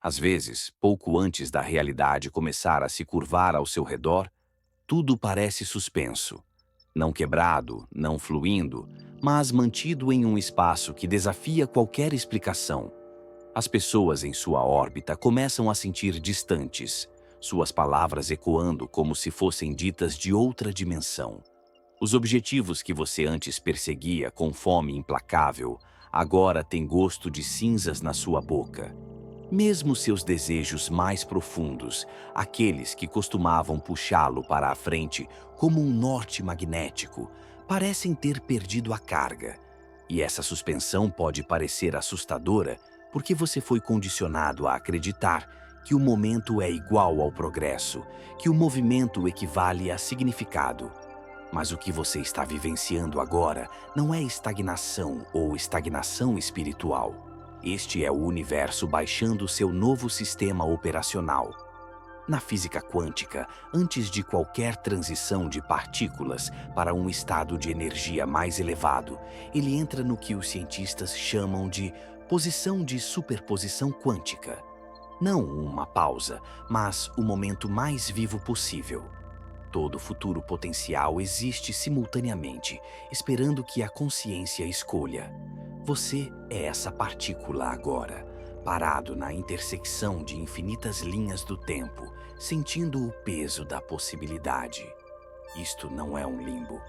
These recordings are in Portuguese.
Às vezes, pouco antes da realidade começar a se curvar ao seu redor, tudo parece suspenso. Não quebrado, não fluindo, mas mantido em um espaço que desafia qualquer explicação. As pessoas em sua órbita começam a sentir distantes, suas palavras ecoando como se fossem ditas de outra dimensão. Os objetivos que você antes perseguia com fome implacável, agora têm gosto de cinzas na sua boca. Mesmo seus desejos mais profundos, aqueles que costumavam puxá-lo para a frente como um norte magnético, parecem ter perdido a carga. E essa suspensão pode parecer assustadora porque você foi condicionado a acreditar que o momento é igual ao progresso, que o movimento equivale a significado. Mas o que você está vivenciando agora não é estagnação ou estagnação espiritual. Este é o universo baixando seu novo sistema operacional. Na física quântica, antes de qualquer transição de partículas para um estado de energia mais elevado, ele entra no que os cientistas chamam de posição de superposição quântica. Não uma pausa, mas o momento mais vivo possível. Todo futuro potencial existe simultaneamente, esperando que a consciência escolha. Você é essa partícula agora, parado na intersecção de infinitas linhas do tempo, sentindo o peso da possibilidade. Isto não é um limbo.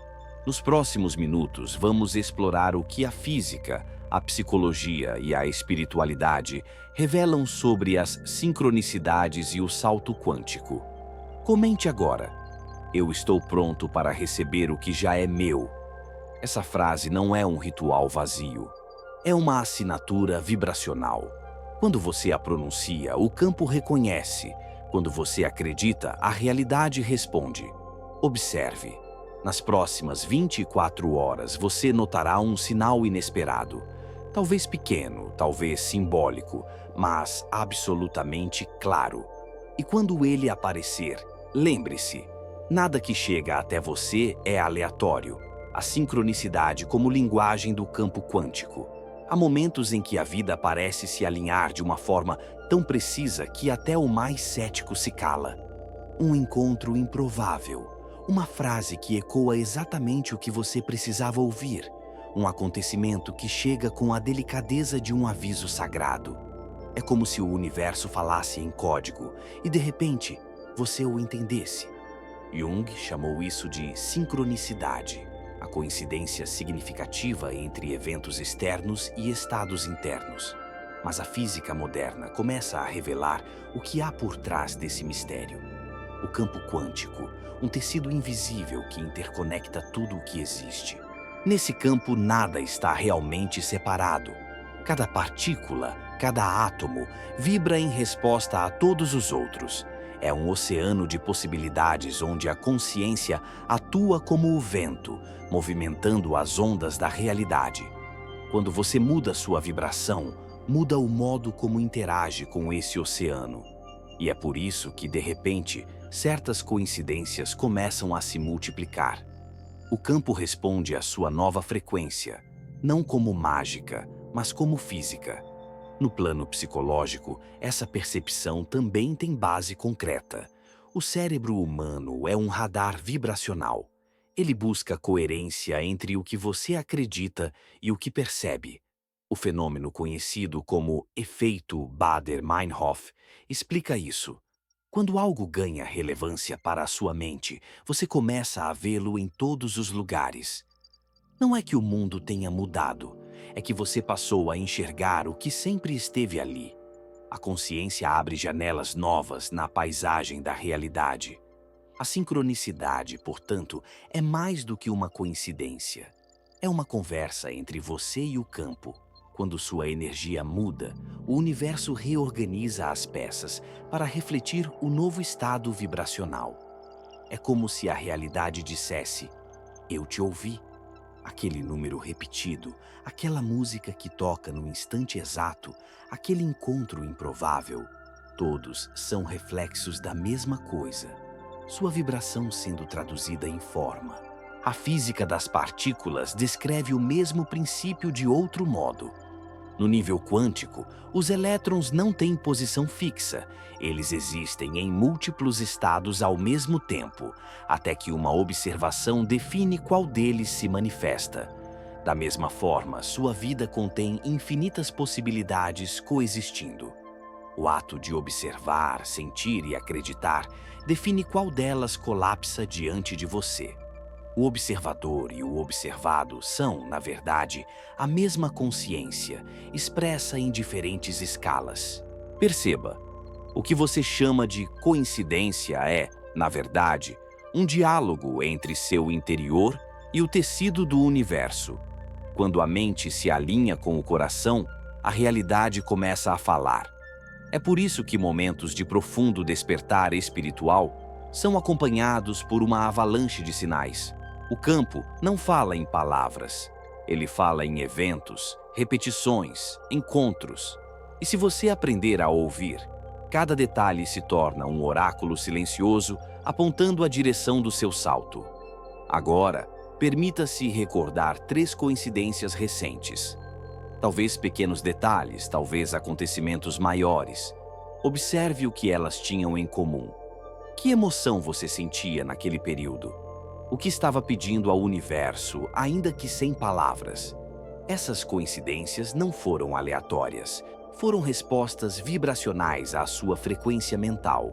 Nos próximos minutos, vamos explorar o que a física, a psicologia e a espiritualidade revelam sobre as sincronicidades e o salto quântico. Comente agora. Eu estou pronto para receber o que já é meu. Essa frase não é um ritual vazio. É uma assinatura vibracional. Quando você a pronuncia, o campo reconhece. Quando você acredita, a realidade responde. Observe. Nas próximas 24 horas, você notará um sinal inesperado. Talvez pequeno, talvez simbólico, mas absolutamente claro. E quando ele aparecer, lembre-se. Nada que chega até você é aleatório. A sincronicidade como linguagem do campo quântico. Há momentos em que a vida parece se alinhar de uma forma tão precisa que até o mais cético se cala. Um encontro improvável. Uma frase que ecoa exatamente o que você precisava ouvir. Um acontecimento que chega com a delicadeza de um aviso sagrado. É como se o universo falasse em código e, de repente, você o entendesse. Jung chamou isso de sincronicidade, a coincidência significativa entre eventos externos e estados internos. Mas a física moderna começa a revelar o que há por trás desse mistério. O campo quântico, um tecido invisível que interconecta tudo o que existe. Nesse campo, nada está realmente separado. Cada partícula, cada átomo, vibra em resposta a todos os outros. É um oceano de possibilidades onde a consciência atua como o vento, movimentando as ondas da realidade. Quando você muda sua vibração, muda o modo como interage com esse oceano. E é por isso que, de repente, certas coincidências começam a se multiplicar. O campo responde à sua nova frequência, não como mágica, mas como física. No plano psicológico, essa percepção também tem base concreta. O cérebro humano é um radar vibracional. Ele busca coerência entre o que você acredita e o que percebe. O fenômeno conhecido como efeito Bader-Meinhof explica isso. Quando algo ganha relevância para a sua mente, você começa a vê-lo em todos os lugares. Não é que o mundo tenha mudado, é que você passou a enxergar o que sempre esteve ali. A consciência abre janelas novas na paisagem da realidade. A sincronicidade, portanto, é mais do que uma coincidência. É uma conversa entre você e o campo. Quando sua energia muda, o universo reorganiza as peças para refletir o novo estado vibracional. É como se a realidade dissesse: "Eu te ouvi." Aquele número repetido, aquela música que toca no instante exato, aquele encontro improvável, todos são reflexos da mesma coisa. Sua vibração sendo traduzida em forma. A física das partículas descreve o mesmo princípio de outro modo. No nível quântico, os elétrons não têm posição fixa. Eles existem em múltiplos estados ao mesmo tempo, até que uma observação define qual deles se manifesta. Da mesma forma, sua vida contém infinitas possibilidades coexistindo. O ato de observar, sentir e acreditar define qual delas colapsa diante de você. O observador e o observado são, na verdade, a mesma consciência, expressa em diferentes escalas. Perceba, o que você chama de coincidência é, na verdade, um diálogo entre seu interior e o tecido do universo. Quando a mente se alinha com o coração, a realidade começa a falar. É por isso que momentos de profundo despertar espiritual são acompanhados por uma avalanche de sinais. O campo não fala em palavras, ele fala em eventos, repetições, encontros. E se você aprender a ouvir, cada detalhe se torna um oráculo silencioso apontando a direção do seu salto. Agora, permita-se recordar 3 coincidências recentes. Talvez pequenos detalhes, talvez acontecimentos maiores. Observe o que elas tinham em comum. Que emoção você sentia naquele período? O que estava pedindo ao universo, ainda que sem palavras? Essas coincidências não foram aleatórias. Foram respostas vibracionais à sua frequência mental.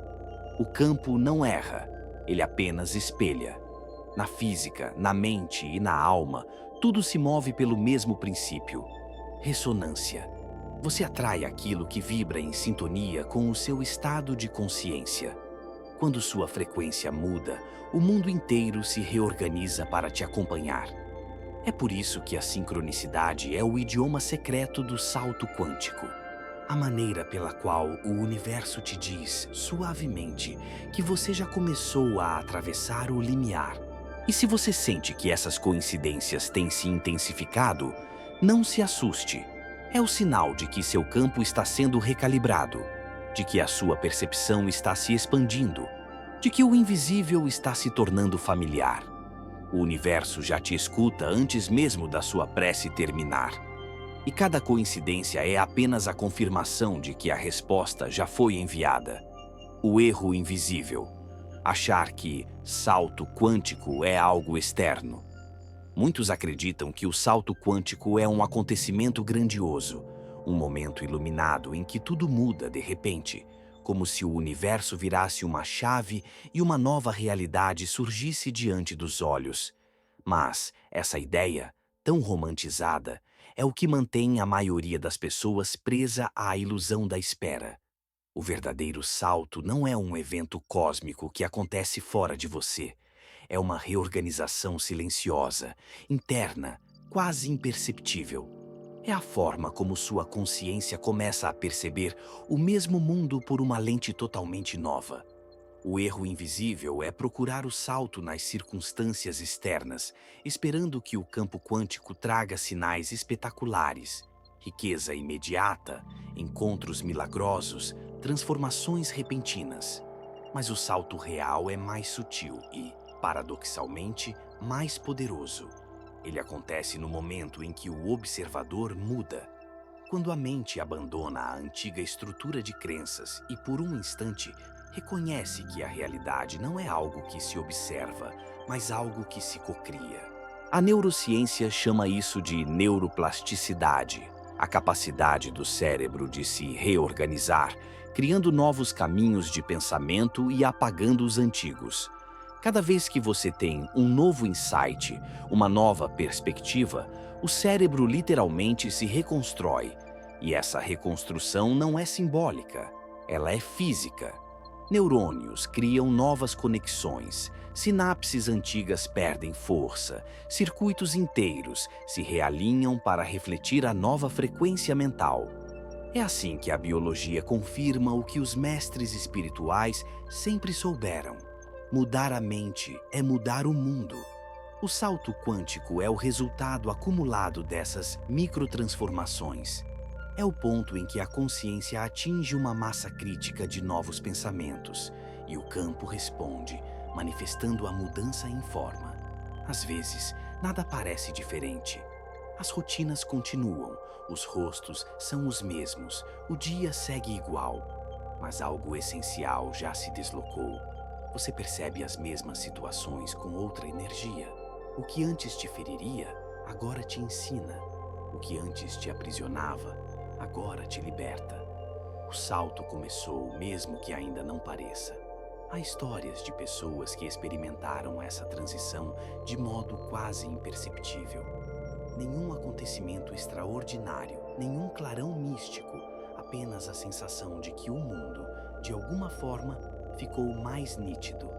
O campo não erra, ele apenas espelha. Na física, na mente e na alma, tudo se move pelo mesmo princípio: ressonância. Você atrai aquilo que vibra em sintonia com o seu estado de consciência. Quando sua frequência muda, o mundo inteiro se reorganiza para te acompanhar. É por isso que a sincronicidade é o idioma secreto do salto quântico. A maneira pela qual o universo te diz, suavemente, que você já começou a atravessar o limiar. E se você sente que essas coincidências têm se intensificado, não se assuste. É o sinal de que seu campo está sendo recalibrado, de que a sua percepção está se expandindo, de que o invisível está se tornando familiar. O universo já te escuta antes mesmo da sua prece terminar. E cada coincidência é apenas a confirmação de que a resposta já foi enviada. O erro invisível. Achar que salto quântico é algo externo. Muitos acreditam que o salto quântico é um acontecimento grandioso, um momento iluminado em que tudo muda de repente, como se o universo virasse uma chave e uma nova realidade surgisse diante dos olhos. Mas essa ideia, tão romantizada, é o que mantém a maioria das pessoas presa à ilusão da espera. O verdadeiro salto não é um evento cósmico que acontece fora de você. É uma reorganização silenciosa, interna, quase imperceptível. É a forma como sua consciência começa a perceber o mesmo mundo por uma lente totalmente nova. O erro invisível é procurar o salto nas circunstâncias externas, esperando que o campo quântico traga sinais espetaculares, riqueza imediata, encontros milagrosos, transformações repentinas. Mas o salto real é mais sutil e, paradoxalmente, mais poderoso. Ele acontece no momento em que o observador muda. Quando a mente abandona a antiga estrutura de crenças e, por um instante, reconhece que a realidade não é algo que se observa, mas algo que se cocria. A neurociência chama isso de neuroplasticidade, a capacidade do cérebro de se reorganizar, criando novos caminhos de pensamento e apagando os antigos. Cada vez que você tem um novo insight, uma nova perspectiva, o cérebro literalmente se reconstrói. E essa reconstrução não é simbólica, ela é física. Neurônios criam novas conexões, sinapses antigas perdem força, circuitos inteiros se realinham para refletir a nova frequência mental. É assim que a biologia confirma o que os mestres espirituais sempre souberam. Mudar a mente é mudar o mundo. O salto quântico é o resultado acumulado dessas microtransformações. É o ponto em que a consciência atinge uma massa crítica de novos pensamentos e o campo responde, manifestando a mudança em forma. Às vezes, nada parece diferente. As rotinas continuam, os rostos são os mesmos, o dia segue igual. Mas algo essencial já se deslocou. Você percebe as mesmas situações com outra energia. O que antes te feriria, agora te ensina. O que antes te aprisionava, agora te liberta. O salto começou, mesmo que ainda não pareça. Há histórias de pessoas que experimentaram essa transição de modo quase imperceptível. Nenhum acontecimento extraordinário, nenhum clarão místico, apenas a sensação de que o mundo, de alguma forma, ficou mais nítido.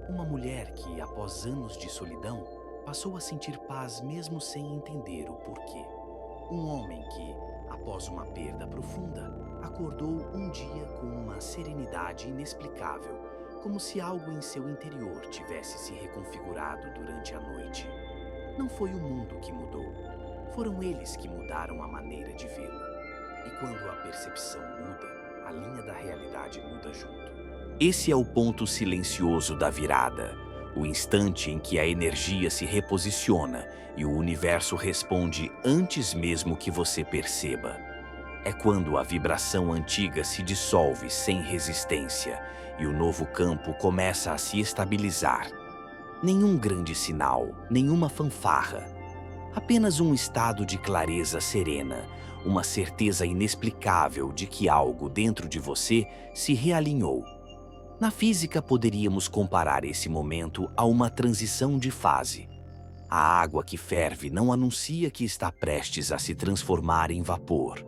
Uma mulher que, após anos de solidão, passou a sentir paz mesmo sem entender o porquê. Um homem que, após uma perda profunda, acordou um dia com uma serenidade inexplicável, como se algo em seu interior tivesse se reconfigurado durante a noite. Não foi o mundo que mudou, foram eles que mudaram a maneira de vê-la. E quando a percepção muda, a linha da realidade muda junto. Esse é o ponto silencioso da virada, o instante em que a energia se reposiciona e o universo responde antes mesmo que você perceba. É quando a vibração antiga se dissolve sem resistência e o novo campo começa a se estabilizar. Nenhum grande sinal, nenhuma fanfarra. Apenas um estado de clareza serena, uma certeza inexplicável de que algo dentro de você se realinhou. Na física, poderíamos comparar esse momento a uma transição de fase. A água que ferve não anuncia que está prestes a se transformar em vapor.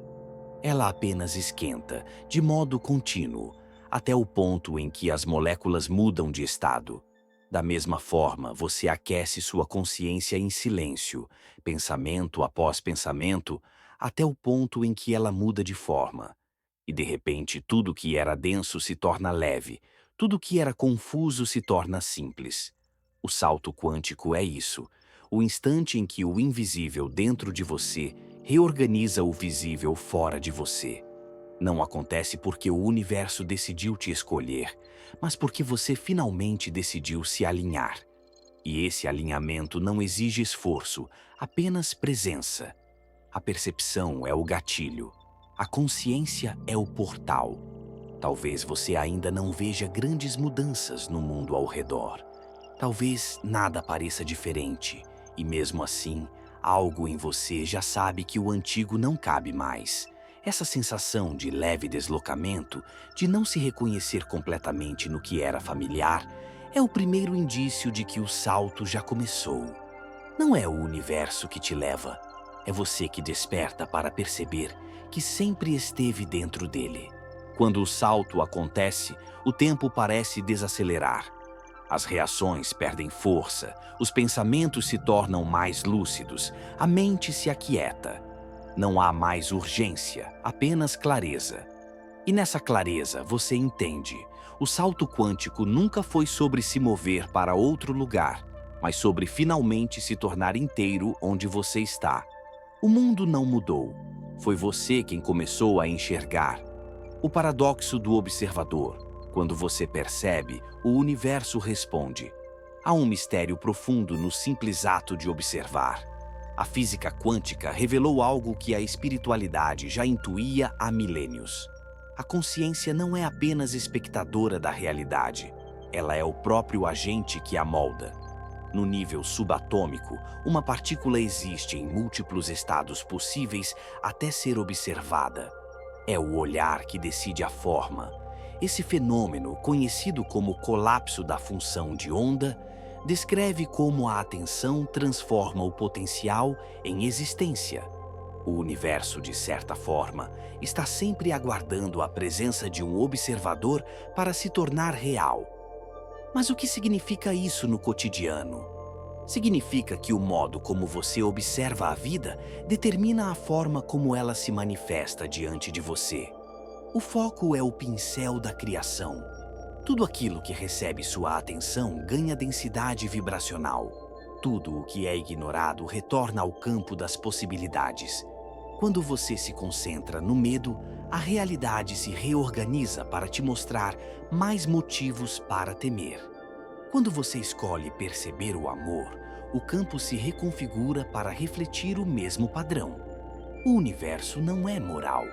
Ela apenas esquenta, de modo contínuo, até o ponto em que as moléculas mudam de estado. Da mesma forma, você aquece sua consciência em silêncio, pensamento após pensamento, até o ponto em que ela muda de forma. E de repente, tudo que era denso se torna leve, tudo que era confuso se torna simples. O salto quântico é isso, o instante em que o invisível dentro de você reorganiza o visível fora de você. Não acontece porque o universo decidiu te escolher, mas porque você finalmente decidiu se alinhar. E esse alinhamento não exige esforço, apenas presença. A percepção é o gatilho. A consciência é o portal. Talvez você ainda não veja grandes mudanças no mundo ao redor. Talvez nada pareça diferente, e mesmo assim, algo em você já sabe que o antigo não cabe mais. Essa sensação de leve deslocamento, de não se reconhecer completamente no que era familiar, é o primeiro indício de que o salto já começou. Não é o universo que te leva, é você que desperta para perceber que sempre esteve dentro dele. Quando o salto acontece, o tempo parece desacelerar. As reações perdem força, os pensamentos se tornam mais lúcidos, a mente se aquieta. Não há mais urgência, apenas clareza. E nessa clareza você entende, o salto quântico nunca foi sobre se mover para outro lugar, mas sobre finalmente se tornar inteiro onde você está. O mundo não mudou, foi você quem começou a enxergar. O paradoxo do observador. Quando você percebe, o universo responde. Há um mistério profundo no simples ato de observar. A física quântica revelou algo que a espiritualidade já intuía há milênios. A consciência não é apenas espectadora da realidade, ela é o próprio agente que a molda. No nível subatômico, uma partícula existe em múltiplos estados possíveis até ser observada. É o olhar que decide a forma. Esse fenômeno, conhecido como colapso da função de onda, descreve como a atenção transforma o potencial em existência. O universo, de certa forma, está sempre aguardando a presença de um observador para se tornar real. Mas o que significa isso no cotidiano? Significa que o modo como você observa a vida determina a forma como ela se manifesta diante de você. O foco é o pincel da criação. Tudo aquilo que recebe sua atenção ganha densidade vibracional. Tudo o que é ignorado retorna ao campo das possibilidades. Quando você se concentra no medo, a realidade se reorganiza para te mostrar mais motivos para temer. Quando você escolhe perceber o amor, o campo se reconfigura para refletir o mesmo padrão. O universo não é moral,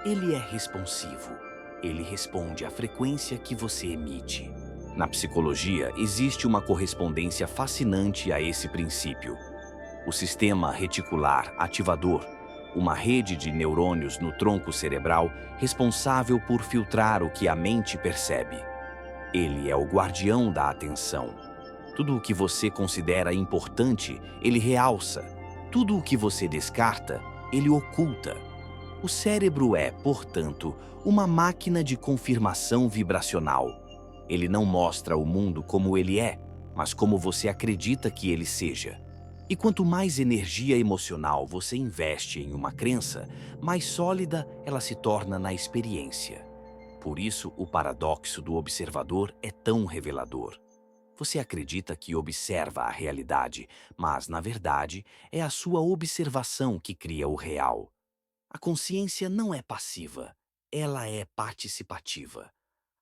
ele é responsivo. Ele responde à frequência que você emite. Na psicologia, existe uma correspondência fascinante a esse princípio. O sistema reticular ativador, uma rede de neurônios no tronco cerebral responsável por filtrar o que a mente percebe. Ele é o guardião da atenção. Tudo o que você considera importante, ele realça. Tudo o que você descarta, ele oculta. O cérebro é, portanto, uma máquina de confirmação vibracional. Ele não mostra o mundo como ele é, mas como você acredita que ele seja. E quanto mais energia emocional você investe em uma crença, mais sólida ela se torna na experiência. Por isso, o paradoxo do observador é tão revelador. Você acredita que observa a realidade, mas, na verdade, é a sua observação que cria o real. A consciência não é passiva, ela é participativa.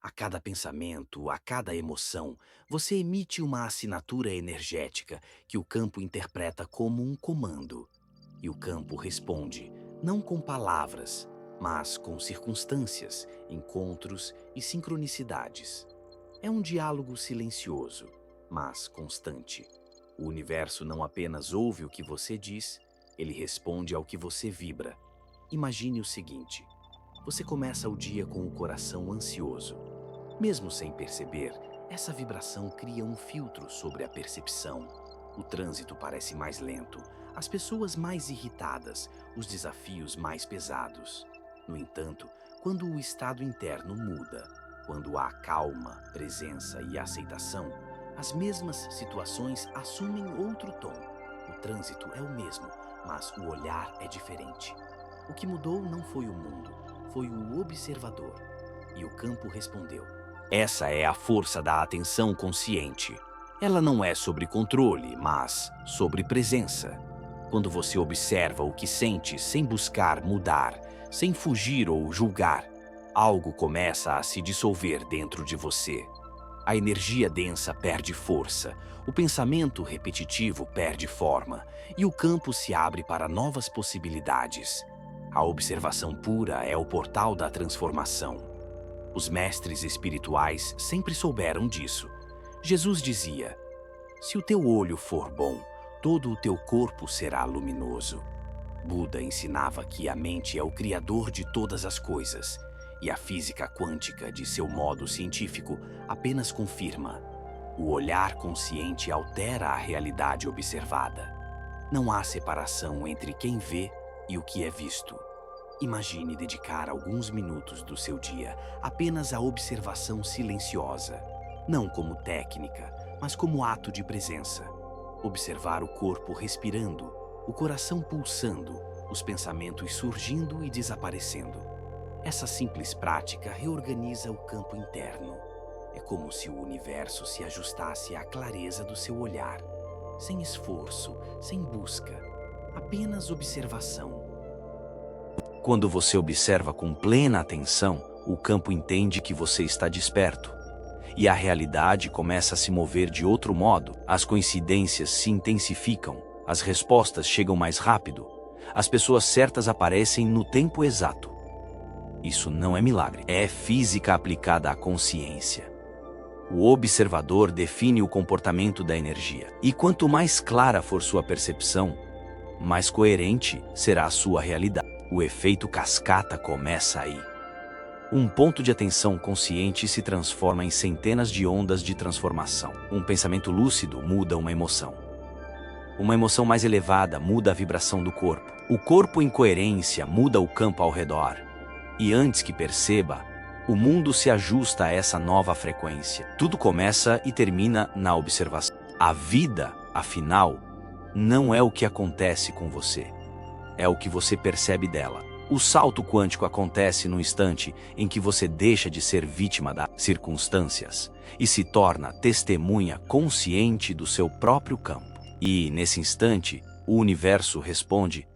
A cada pensamento, a cada emoção, você emite uma assinatura energética que o campo interpreta como um comando. E o campo responde, não com palavras, mas com circunstâncias, encontros e sincronicidades. É um diálogo silencioso, mas constante. O universo não apenas ouve o que você diz, ele responde ao que você vibra. Imagine o seguinte: você começa o dia com o coração ansioso. Mesmo sem perceber, essa vibração cria um filtro sobre a percepção. O trânsito parece mais lento, as pessoas mais irritadas, os desafios mais pesados. No entanto, quando o estado interno muda, quando há calma, presença e aceitação, as mesmas situações assumem outro tom. O trânsito é o mesmo, mas o olhar é diferente. O que mudou não foi o mundo, foi o observador. E o campo respondeu. Essa é a força da atenção consciente. Ela não é sobre controle, mas sobre presença. Quando você observa o que sente sem buscar mudar, sem fugir ou julgar, algo começa a se dissolver dentro de você. A energia densa perde força, o pensamento repetitivo perde forma e o campo se abre para novas possibilidades. A observação pura é o portal da transformação. Os mestres espirituais sempre souberam disso. Jesus dizia: se o teu olho for bom, todo o teu corpo será luminoso. Buda ensinava que a mente é o criador de todas as coisas, e a física quântica, de seu modo científico, apenas confirma. O olhar consciente altera a realidade observada. Não há separação entre quem vê e o que é visto. Imagine dedicar alguns minutos do seu dia apenas à observação silenciosa, não como técnica, mas como ato de presença. Observar o corpo respirando, o coração pulsando, os pensamentos surgindo e desaparecendo. Essa simples prática reorganiza o campo interno. É como se o universo se ajustasse à clareza do seu olhar, sem esforço, sem busca, apenas observação. Quando você observa com plena atenção, o campo entende que você está desperto. E a realidade começa a se mover de outro modo, as coincidências se intensificam, as respostas chegam mais rápido, as pessoas certas aparecem no tempo exato. Isso não é milagre, é física aplicada à consciência. O observador define o comportamento da energia. E quanto mais clara for sua percepção, mais coerente será a sua realidade. O efeito cascata começa aí. Um ponto de atenção consciente se transforma em centenas de ondas de transformação. Um pensamento lúcido muda uma emoção. Uma emoção mais elevada muda a vibração do corpo. O corpo em coerência muda o campo ao redor. E antes que perceba, o mundo se ajusta a essa nova frequência. Tudo começa e termina na observação. A vida, afinal, não é o que acontece com você. É o que você percebe dela. O salto quântico acontece no instante em que você deixa de ser vítima das circunstâncias e se torna testemunha consciente do seu próprio campo. E, nesse instante, o universo responde,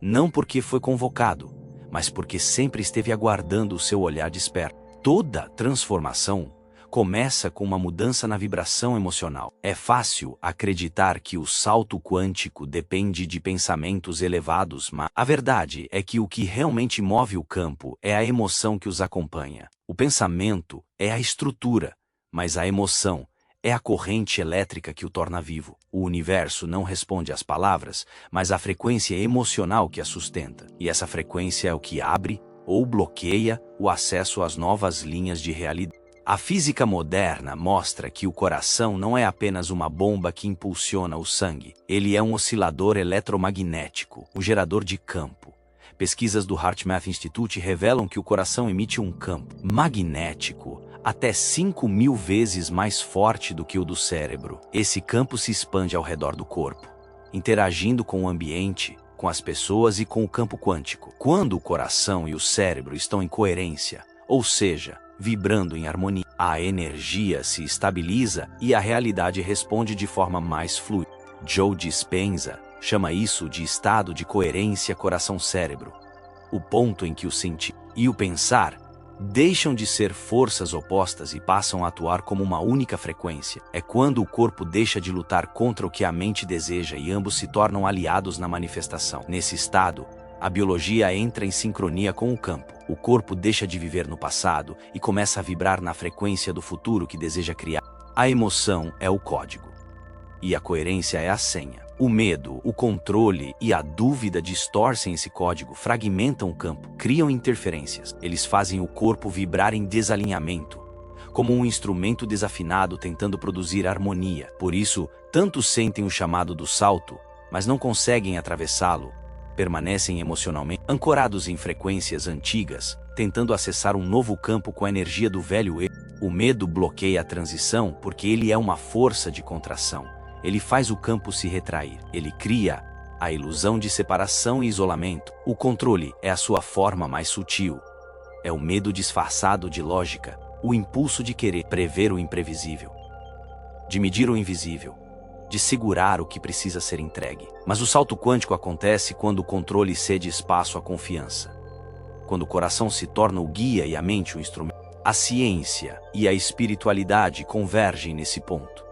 não porque foi convocado, mas porque sempre esteve aguardando o seu olhar desperto. Toda transformação começa com uma mudança na vibração emocional. É fácil acreditar que o salto quântico depende de pensamentos elevados, mas a verdade é que o que realmente move o campo é a emoção que os acompanha. O pensamento é a estrutura, mas a emoção é a corrente elétrica que o torna vivo. O universo não responde às palavras, mas à frequência emocional que a sustenta. E essa frequência é o que abre ou bloqueia o acesso às novas linhas de realidade. A física moderna mostra que o coração não é apenas uma bomba que impulsiona o sangue. Ele é um oscilador eletromagnético, um gerador de campo. Pesquisas do HeartMath Institute revelam que o coração emite um campo magnético até 5.000 vezes mais forte do que o do cérebro. Esse campo se expande ao redor do corpo, interagindo com o ambiente, com as pessoas e com o campo quântico. Quando o coração e o cérebro estão em coerência, ou seja, vibrando em harmonia, a energia se estabiliza e a realidade responde de forma mais fluida. Joe Dispenza chama isso de estado de coerência coração-cérebro, o ponto em que o sentir e o pensar deixam de ser forças opostas e passam a atuar como uma única frequência. É quando o corpo deixa de lutar contra o que a mente deseja e ambos se tornam aliados na manifestação. Nesse estado, a biologia entra em sincronia com o campo. O corpo deixa de viver no passado e começa a vibrar na frequência do futuro que deseja criar. A emoção é o código, e a coerência é a senha. O medo, o controle e a dúvida distorcem esse código, fragmentam o campo, criam interferências. Eles fazem o corpo vibrar em desalinhamento, como um instrumento desafinado tentando produzir harmonia. Por isso, tantos sentem o chamado do salto, mas não conseguem atravessá-lo. Permanecem emocionalmente ancorados em frequências antigas, tentando acessar um novo campo com a energia do velho eu. O medo bloqueia a transição porque ele é uma força de contração. Ele faz o campo se retrair. Ele cria a ilusão de separação e isolamento. O controle é a sua forma mais sutil. É o medo disfarçado de lógica, o impulso de querer prever o imprevisível, de medir o invisível, de segurar o que precisa ser entregue. Mas o salto quântico acontece quando o controle cede espaço à confiança, quando o coração se torna o guia e a mente o instrumento. A ciência e a espiritualidade convergem nesse ponto.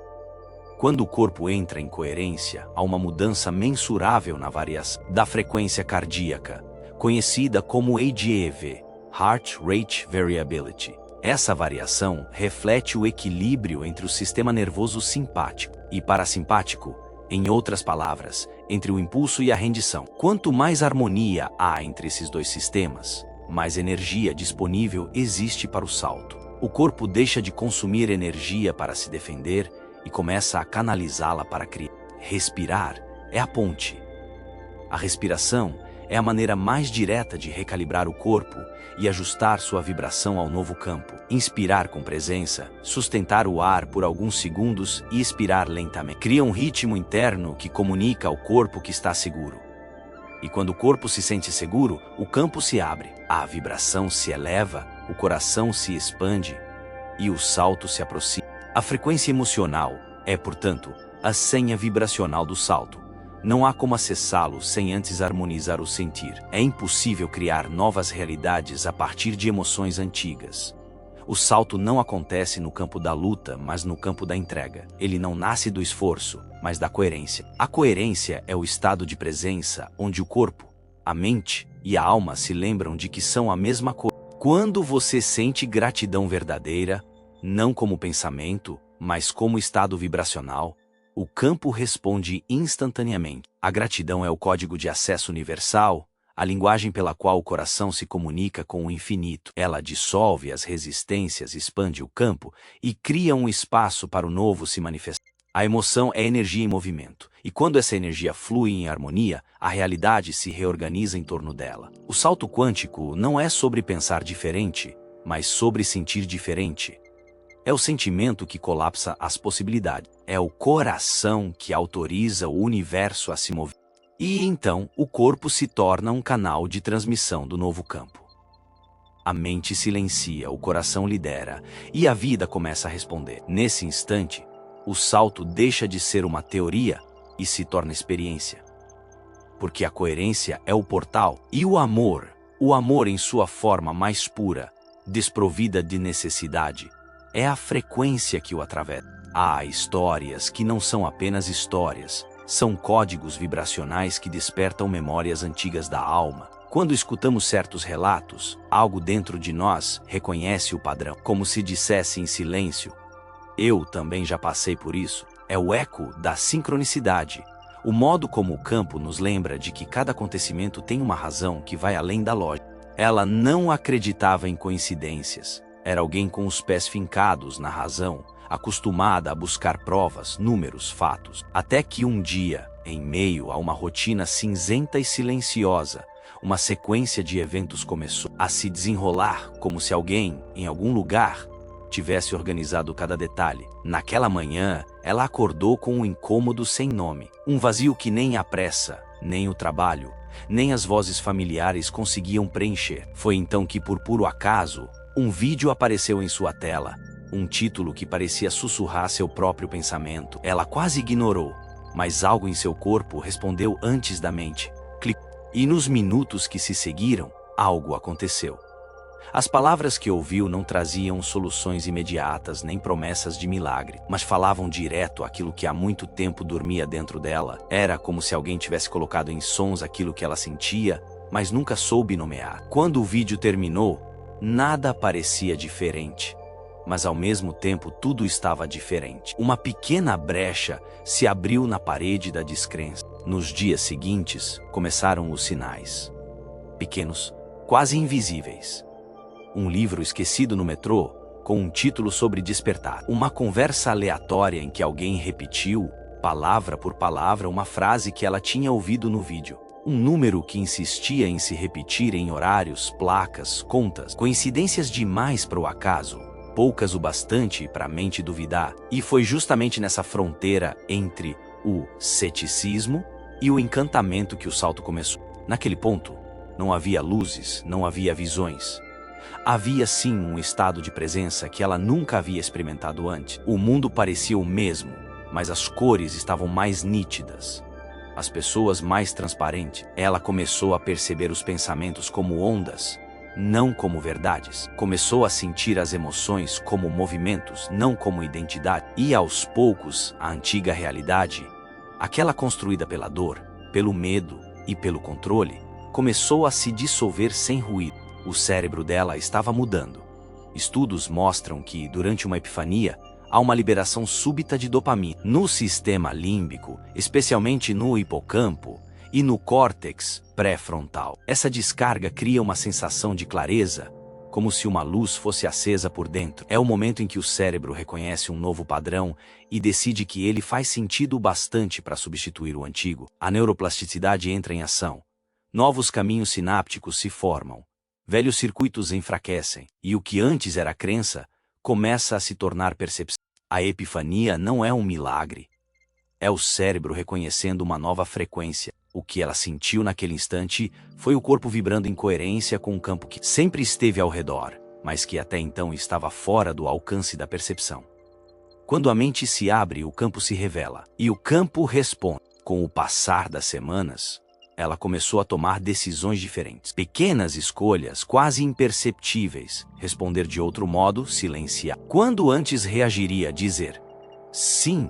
Quando o corpo entra em coerência, há uma mudança mensurável na variação da frequência cardíaca, conhecida como HRV, Heart Rate Variability. Essa variação reflete o equilíbrio entre o sistema nervoso simpático e parasimpático, em outras palavras, entre o impulso e a rendição. Quanto mais harmonia há entre esses dois sistemas, mais energia disponível existe para o salto. O corpo deixa de consumir energia para se defender e começa a canalizá-la para criar. Respirar é a ponte. A respiração é a maneira mais direta de recalibrar o corpo e ajustar sua vibração ao novo campo. Inspirar com presença, sustentar o ar por alguns segundos e expirar lentamente. Cria um ritmo interno que comunica ao corpo que está seguro. E quando o corpo se sente seguro, o campo se abre, a vibração se eleva, o coração se expande e o salto se aproxima. A frequência emocional é, portanto, a senha vibracional do salto. Não há como acessá-lo sem antes harmonizar o sentir. É impossível criar novas realidades a partir de emoções antigas. O salto não acontece no campo da luta, mas no campo da entrega. Ele não nasce do esforço, mas da coerência. A coerência é o estado de presença onde o corpo, a mente e a alma se lembram de que são a mesma coisa. Quando você sente gratidão verdadeira, não como pensamento, mas como estado vibracional, o campo responde instantaneamente. A gratidão é o código de acesso universal, a linguagem pela qual o coração se comunica com o infinito. Ela dissolve as resistências, expande o campo e cria um espaço para o novo se manifestar. A emoção é energia em movimento, e quando essa energia flui em harmonia, a realidade se reorganiza em torno dela. O salto quântico não é sobre pensar diferente, mas sobre sentir diferente. É o sentimento que colapsa as possibilidades. É o coração que autoriza o universo a se mover. E então, o corpo se torna um canal de transmissão do novo campo. A mente silencia, o coração lidera, e a vida começa a responder. Nesse instante, o salto deixa de ser uma teoria e se torna experiência. Porque a coerência é o portal, e o amor em sua forma mais pura, desprovida de necessidade, é a frequência que o atravessa. Há histórias que não são apenas histórias, são códigos vibracionais que despertam memórias antigas da alma. Quando escutamos certos relatos, algo dentro de nós reconhece o padrão, como se dissesse em silêncio: eu também já passei por isso. É o eco da sincronicidade, o modo como o campo nos lembra de que cada acontecimento tem uma razão que vai além da lógica. Ela não acreditava em coincidências. Era alguém com os pés fincados na razão, acostumada a buscar provas, números, fatos. Até que um dia, em meio a uma rotina cinzenta e silenciosa, uma sequência de eventos começou a se desenrolar como se alguém, em algum lugar, tivesse organizado cada detalhe. Naquela manhã, ela acordou com um incômodo sem nome, um vazio que nem a pressa, nem o trabalho, nem as vozes familiares conseguiam preencher. Foi então que, por puro acaso, um vídeo apareceu em sua tela, um título que parecia sussurrar seu próprio pensamento. Ela quase ignorou, mas algo em seu corpo respondeu antes da mente. Clicou. E nos minutos que se seguiram, algo aconteceu. As palavras que ouviu não traziam soluções imediatas nem promessas de milagre, mas falavam direto aquilo que há muito tempo dormia dentro dela. Era como se alguém tivesse colocado em sons aquilo que ela sentia, mas nunca soube nomear. Quando o vídeo terminou, nada parecia diferente, mas ao mesmo tempo tudo estava diferente. Uma pequena brecha se abriu na parede da descrença. Nos dias seguintes, começaram os sinais. Pequenos, quase invisíveis. Um livro esquecido no metrô, com um título sobre despertar. Uma conversa aleatória em que alguém repetiu, palavra por palavra, uma frase que ela tinha ouvido no vídeo. Um número que insistia em se repetir em horários, placas, contas. Coincidências demais para o acaso, poucas o bastante para a mente duvidar. E foi justamente nessa fronteira entre o ceticismo e o encantamento que o salto começou. Naquele ponto, não havia luzes, não havia visões. Havia sim um estado de presença que ela nunca havia experimentado antes. O mundo parecia o mesmo, mas as cores estavam mais nítidas, as pessoas mais transparentes. Ela começou a perceber os pensamentos como ondas, não como verdades. Começou a sentir as emoções como movimentos, não como identidade. E aos poucos, a antiga realidade, aquela construída pela dor, pelo medo e pelo controle, começou a se dissolver sem ruído. O cérebro dela estava mudando. Estudos mostram que, durante uma epifania, há uma liberação súbita de dopamina no sistema límbico, especialmente no hipocampo e no córtex pré-frontal. Essa descarga cria uma sensação de clareza, como se uma luz fosse acesa por dentro. É o momento em que o cérebro reconhece um novo padrão e decide que ele faz sentido o bastante para substituir o antigo. A neuroplasticidade entra em ação. Novos caminhos sinápticos se formam. Velhos circuitos enfraquecem, e o que antes era crença, começa a se tornar percepção. A epifania não é um milagre. É o cérebro reconhecendo uma nova frequência. O que ela sentiu naquele instante foi o corpo vibrando em coerência com um campo que sempre esteve ao redor, mas que até então estava fora do alcance da percepção. Quando a mente se abre, o campo se revela, e o campo responde. Com o passar das semanas, ela começou a tomar decisões diferentes. Pequenas escolhas, quase imperceptíveis. Responder de outro modo, silenciar. Quando antes reagiria a dizer sim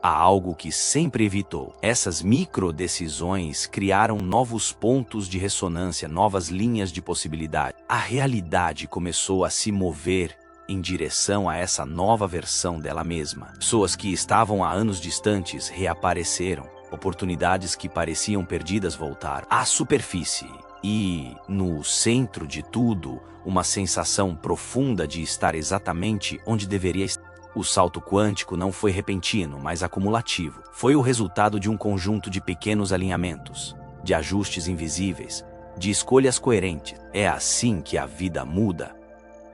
a algo que sempre evitou. Essas microdecisões criaram novos pontos de ressonância, novas linhas de possibilidade. A realidade começou a se mover em direção a essa nova versão dela mesma. Pessoas que estavam há anos distantes reapareceram. Oportunidades que pareciam perdidas voltaram à superfície. E, no centro de tudo, uma sensação profunda de estar exatamente onde deveria estar. O salto quântico não foi repentino, mas acumulativo. Foi o resultado de um conjunto de pequenos alinhamentos, de ajustes invisíveis, de escolhas coerentes. É assim que a vida muda,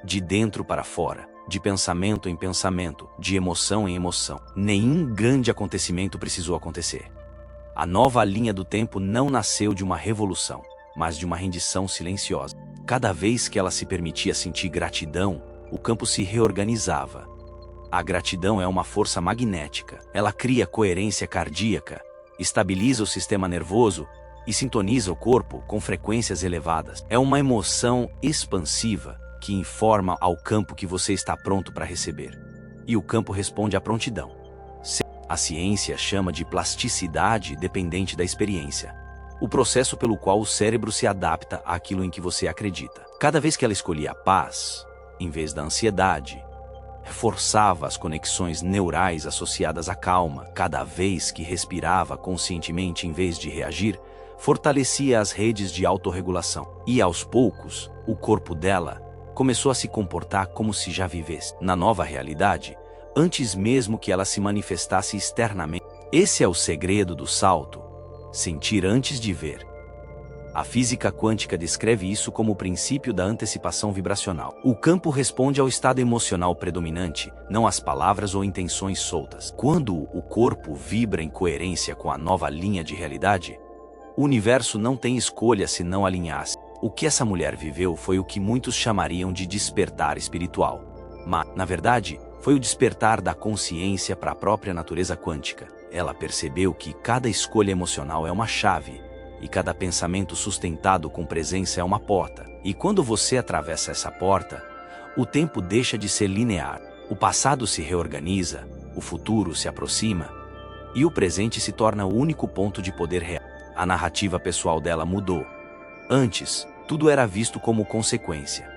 de dentro para fora, de pensamento em pensamento, de emoção em emoção. Nenhum grande acontecimento precisou acontecer. A nova linha do tempo não nasceu de uma revolução, mas de uma rendição silenciosa. Cada vez que ela se permitia sentir gratidão, o campo se reorganizava. A gratidão é uma força magnética. Ela cria coerência cardíaca, estabiliza o sistema nervoso e sintoniza o corpo com frequências elevadas. É uma emoção expansiva que informa ao campo que você está pronto para receber. E o campo responde à prontidão. A ciência chama de plasticidade dependente da experiência, o processo pelo qual o cérebro se adapta àquilo em que você acredita. Cada vez que ela escolhia a paz, em vez da ansiedade, reforçava as conexões neurais associadas à calma. Cada vez que respirava conscientemente em vez de reagir, fortalecia as redes de autorregulação. E aos poucos, o corpo dela começou a se comportar como se já vivesse na nova realidade, antes mesmo que ela se manifestasse externamente. Esse é o segredo do salto: sentir antes de ver. A física quântica descreve isso como o princípio da antecipação vibracional. O campo responde ao estado emocional predominante, não às palavras ou intenções soltas. Quando o corpo vibra em coerência com a nova linha de realidade, o universo não tem escolha se não alinhar-se. O que essa mulher viveu foi o que muitos chamariam de despertar espiritual. Mas, na verdade, foi o despertar da consciência para a própria natureza quântica. Ela percebeu que cada escolha emocional é uma chave, e cada pensamento sustentado com presença é uma porta. E quando você atravessa essa porta, o tempo deixa de ser linear. O passado se reorganiza, o futuro se aproxima, e o presente se torna o único ponto de poder real. A narrativa pessoal dela mudou. Antes, tudo era visto como consequência.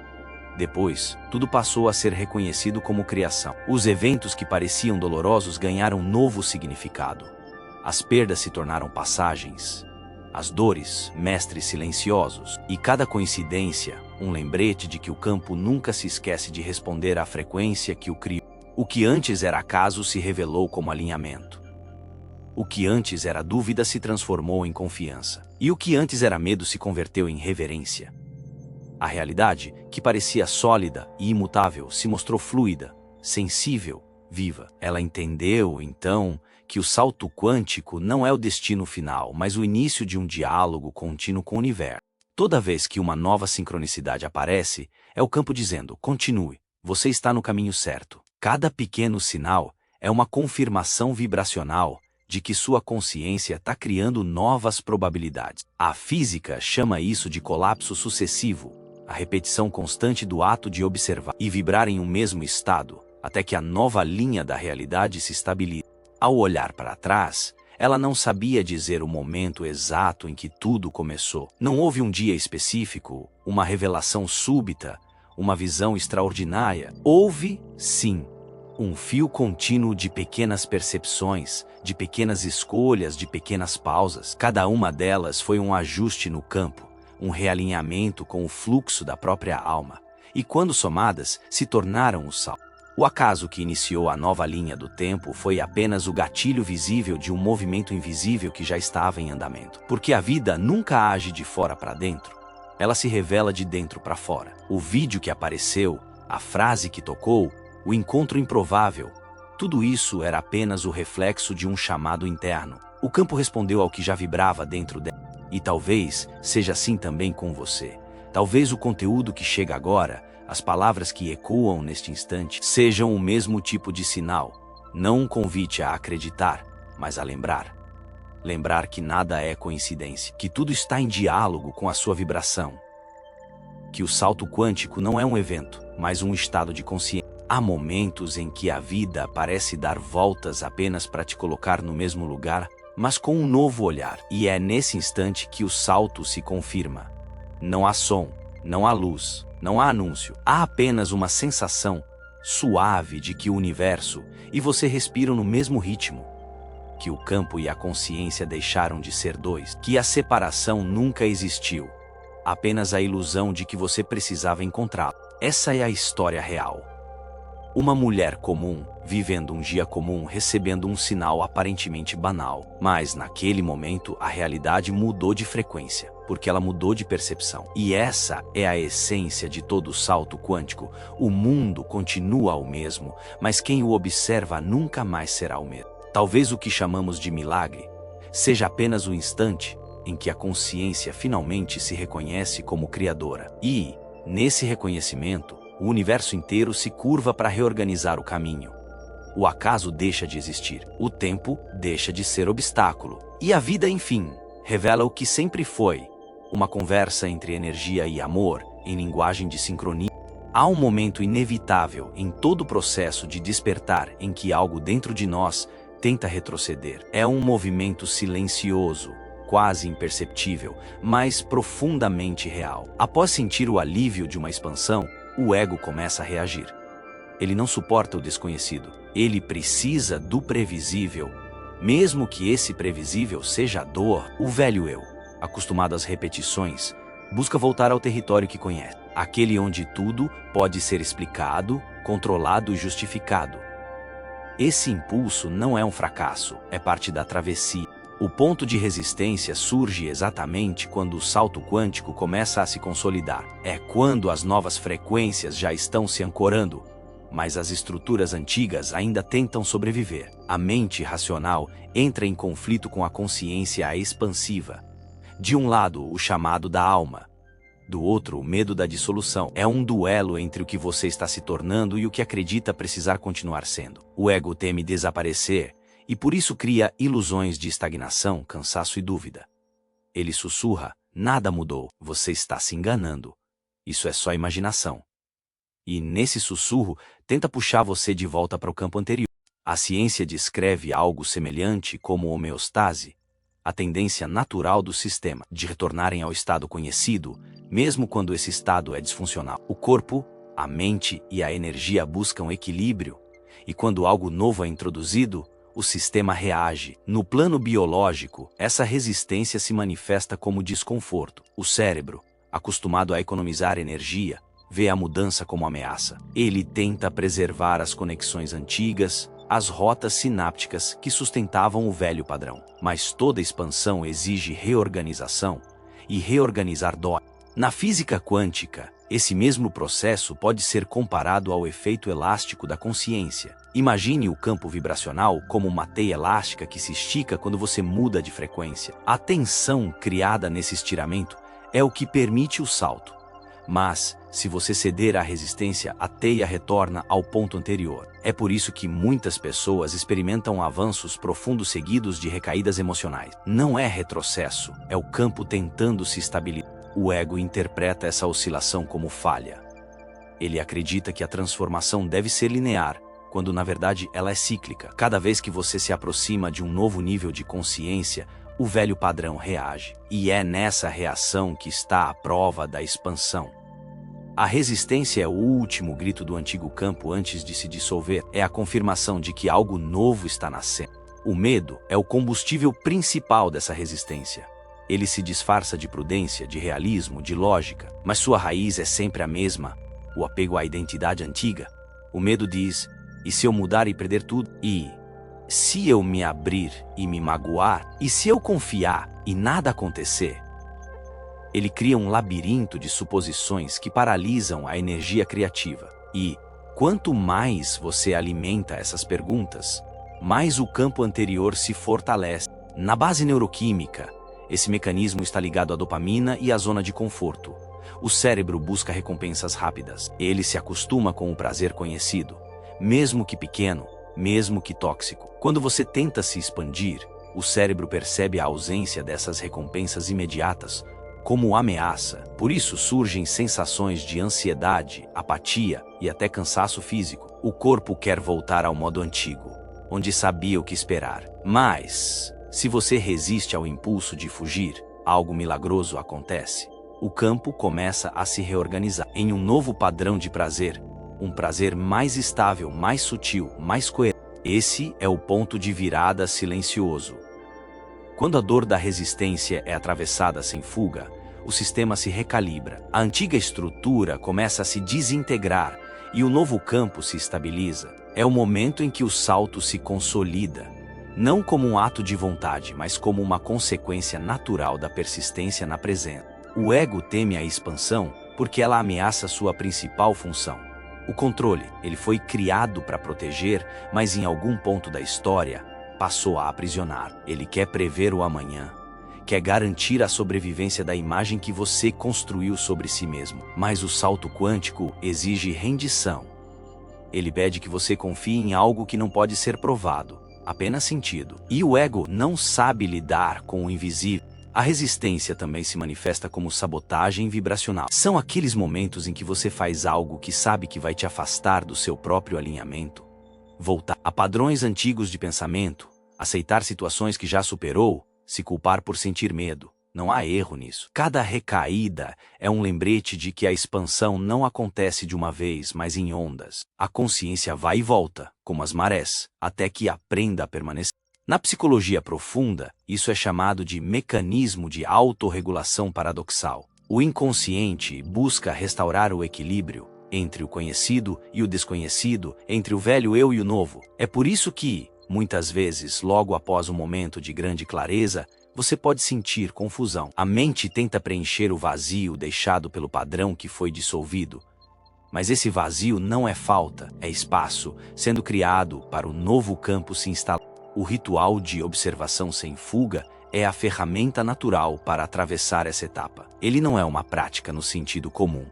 Depois, tudo passou a ser reconhecido como criação. Os eventos que pareciam dolorosos ganharam novo significado. As perdas se tornaram passagens, as dores, mestres silenciosos, e cada coincidência, um lembrete de que o campo nunca se esquece de responder à frequência que o criou. O que antes era acaso se revelou como alinhamento. O que antes era dúvida se transformou em confiança. E o que antes era medo se converteu em reverência. A realidade, que parecia sólida e imutável, se mostrou fluida, sensível, viva. Ela entendeu, então, que o salto quântico não é o destino final, mas o início de um diálogo contínuo com o universo. Toda vez que uma nova sincronicidade aparece, é o campo dizendo: continue, você está no caminho certo. Cada pequeno sinal é uma confirmação vibracional de que sua consciência está criando novas probabilidades. A física chama isso de colapso sucessivo, a repetição constante do ato de observar e vibrar em um mesmo estado, até que a nova linha da realidade se estabilize. Ao olhar para trás, ela não sabia dizer o momento exato em que tudo começou. Não houve um dia específico, uma revelação súbita, uma visão extraordinária. Houve, sim, um fio contínuo de pequenas percepções, de pequenas escolhas, de pequenas pausas. Cada uma delas foi um ajuste no campo, um realinhamento com o fluxo da própria alma, e quando somadas, se tornaram o salto. O acaso que iniciou a nova linha do tempo foi apenas o gatilho visível de um movimento invisível que já estava em andamento. Porque a vida nunca age de fora para dentro, ela se revela de dentro para fora. O vídeo que apareceu, a frase que tocou, o encontro improvável, tudo isso era apenas o reflexo de um chamado interno. O campo respondeu ao que já vibrava dentro dela. E talvez seja assim também com você. Talvez o conteúdo que chega agora, as palavras que ecoam neste instante, sejam o mesmo tipo de sinal. Não um convite a acreditar, mas a lembrar. Lembrar que nada é coincidência, que tudo está em diálogo com a sua vibração. Que o salto quântico não é um evento, mas um estado de consciência. Há momentos em que a vida parece dar voltas apenas para te colocar no mesmo lugar, mas com um novo olhar. E é nesse instante que o salto se confirma. Não há som, não há luz, não há anúncio. Há apenas uma sensação suave de que o universo e você respiram no mesmo ritmo. Que o campo e a consciência deixaram de ser dois. Que a separação nunca existiu. Apenas a ilusão de que você precisava encontrá-la. Essa é a história real. Uma mulher comum, vivendo um dia comum, recebendo um sinal aparentemente banal. Mas naquele momento a realidade mudou de frequência, porque ela mudou de percepção. E essa é a essência de todo salto quântico. O mundo continua o mesmo, mas quem o observa nunca mais será o mesmo. Talvez o que chamamos de milagre seja apenas o instante em que a consciência finalmente se reconhece como criadora. E, nesse reconhecimento, o universo inteiro se curva para reorganizar o caminho. O acaso deixa de existir, o tempo deixa de ser obstáculo. E a vida, enfim, revela o que sempre foi: uma conversa entre energia e amor, em linguagem de sincronia. Há um momento inevitável em todo o processo de despertar em que algo dentro de nós tenta retroceder. É um movimento silencioso, quase imperceptível, mas profundamente real. Após sentir o alívio de uma expansão, o ego começa a reagir. Ele não suporta o desconhecido. Ele precisa do previsível, mesmo que esse previsível seja a dor. O velho eu, acostumado às repetições, busca voltar ao território que conhece, aquele onde tudo pode ser explicado, controlado e justificado. Esse impulso não é um fracasso, é parte da travessia. O ponto de resistência surge exatamente quando o salto quântico começa a se consolidar. É quando as novas frequências já estão se ancorando, mas as estruturas antigas ainda tentam sobreviver. A mente racional entra em conflito com a consciência expansiva. De um lado, o chamado da alma. Do outro, o medo da dissolução. É um duelo entre o que você está se tornando e o que acredita precisar continuar sendo. O ego teme desaparecer e por isso cria ilusões de estagnação, cansaço e dúvida. Ele sussurra: nada mudou, você está se enganando. Isso é só imaginação. E nesse sussurro, tenta puxar você de volta para o campo anterior. A ciência descreve algo semelhante como homeostase, a tendência natural do sistema de retornarem ao estado conhecido, mesmo quando esse estado é disfuncional. O corpo, a mente e a energia buscam equilíbrio, e quando algo novo é introduzido, o sistema reage. No plano biológico, essa resistência se manifesta como desconforto. O cérebro, acostumado a economizar energia, vê a mudança como ameaça. Ele tenta preservar as conexões antigas, as rotas sinápticas que sustentavam o velho padrão. Mas toda expansão exige reorganização, e reorganizar dói. Na física quântica, esse mesmo processo pode ser comparado ao efeito elástico da consciência. Imagine o campo vibracional como uma teia elástica que se estica quando você muda de frequência. A tensão criada nesse estiramento é o que permite o salto. Mas, se você ceder à resistência, a teia retorna ao ponto anterior. É por isso que muitas pessoas experimentam avanços profundos seguidos de recaídas emocionais. Não é retrocesso, é o campo tentando se estabilizar. O ego interpreta essa oscilação como falha. Ele acredita que a transformação deve ser linear, quando na verdade ela é cíclica. Cada vez que você se aproxima de um novo nível de consciência, o velho padrão reage. E é nessa reação que está a prova da expansão. A resistência é o último grito do antigo campo antes de se dissolver. É a confirmação de que algo novo está nascendo. O medo é o combustível principal dessa resistência. Ele se disfarça de prudência, de realismo, de lógica, mas sua raiz é sempre a mesma, o apego à identidade antiga. O medo diz: e se eu mudar e perder tudo? E se eu me abrir e me magoar? E se eu confiar e nada acontecer? Ele cria um labirinto de suposições que paralisam a energia criativa. E, quanto mais você alimenta essas perguntas, mais o campo anterior se fortalece. Na base neuroquímica, esse mecanismo está ligado à dopamina e à zona de conforto. O cérebro busca recompensas rápidas. Ele se acostuma com o prazer conhecido, mesmo que pequeno, mesmo que tóxico. Quando você tenta se expandir, o cérebro percebe a ausência dessas recompensas imediatas como ameaça. Por isso surgem sensações de ansiedade, apatia e até cansaço físico. O corpo quer voltar ao modo antigo, onde sabia o que esperar. Mas, se você resiste ao impulso de fugir, algo milagroso acontece. O campo começa a se reorganizar em um novo padrão de prazer, um prazer mais estável, mais sutil, mais coerente. Esse é o ponto de virada silencioso. Quando a dor da resistência é atravessada sem fuga, o sistema se recalibra. A antiga estrutura começa a se desintegrar e o novo campo se estabiliza. É o momento em que o salto se consolida, não como um ato de vontade, mas como uma consequência natural da persistência na presença. O ego teme a expansão porque ela ameaça sua principal função. O controle. Ele foi criado para proteger, mas em algum ponto da história, passou a aprisionar. Ele quer prever o amanhã, quer garantir a sobrevivência da imagem que você construiu sobre si mesmo. Mas o salto quântico exige rendição. Ele pede que você confie em algo que não pode ser provado, apenas sentido. E o ego não sabe lidar com o invisível. A resistência também se manifesta como sabotagem vibracional. São aqueles momentos em que você faz algo que sabe que vai te afastar do seu próprio alinhamento. Voltar a padrões antigos de pensamento, aceitar situações que já superou, se culpar por sentir medo. Não há erro nisso. Cada recaída é um lembrete de que a expansão não acontece de uma vez, mas em ondas. A consciência vai e volta, como as marés, até que aprenda a permanecer. Na psicologia profunda, isso é chamado de mecanismo de autorregulação paradoxal. O inconsciente busca restaurar o equilíbrio entre o conhecido e o desconhecido, entre o velho eu e o novo. É por isso que, muitas vezes, logo após um momento de grande clareza, você pode sentir confusão. A mente tenta preencher o vazio deixado pelo padrão que foi dissolvido. Mas esse vazio não é falta, é espaço, sendo criado para o novo campo se instalar. O ritual de observação sem fuga é a ferramenta natural para atravessar essa etapa. Ele não é uma prática no sentido comum,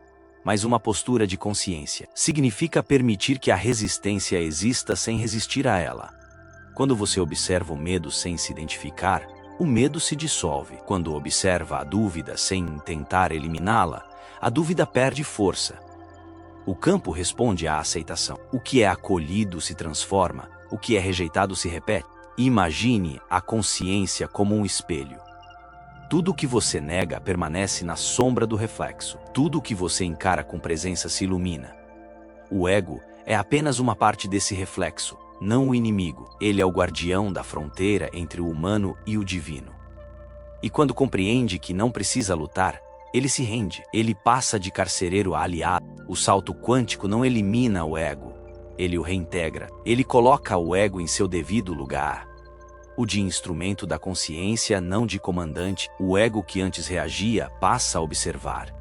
mas uma postura de consciência. Significa permitir que a resistência exista sem resistir a ela. Quando você observa o medo sem se identificar, o medo se dissolve. Quando observa a dúvida sem tentar eliminá-la, a dúvida perde força. O campo responde à aceitação. O que é acolhido se transforma, o que é rejeitado se repete. Imagine a consciência como um espelho. Tudo o que você nega permanece na sombra do reflexo. Tudo o que você encara com presença se ilumina. O ego é apenas uma parte desse reflexo, não o inimigo. Ele é o guardião da fronteira entre o humano e o divino. E quando compreende que não precisa lutar, ele se rende. Ele passa de carcereiro a aliado. O salto quântico não elimina o ego. Ele o reintegra. Ele coloca o ego em seu devido lugar. O de instrumento da consciência, não de comandante. O ego que antes reagia passa a observar.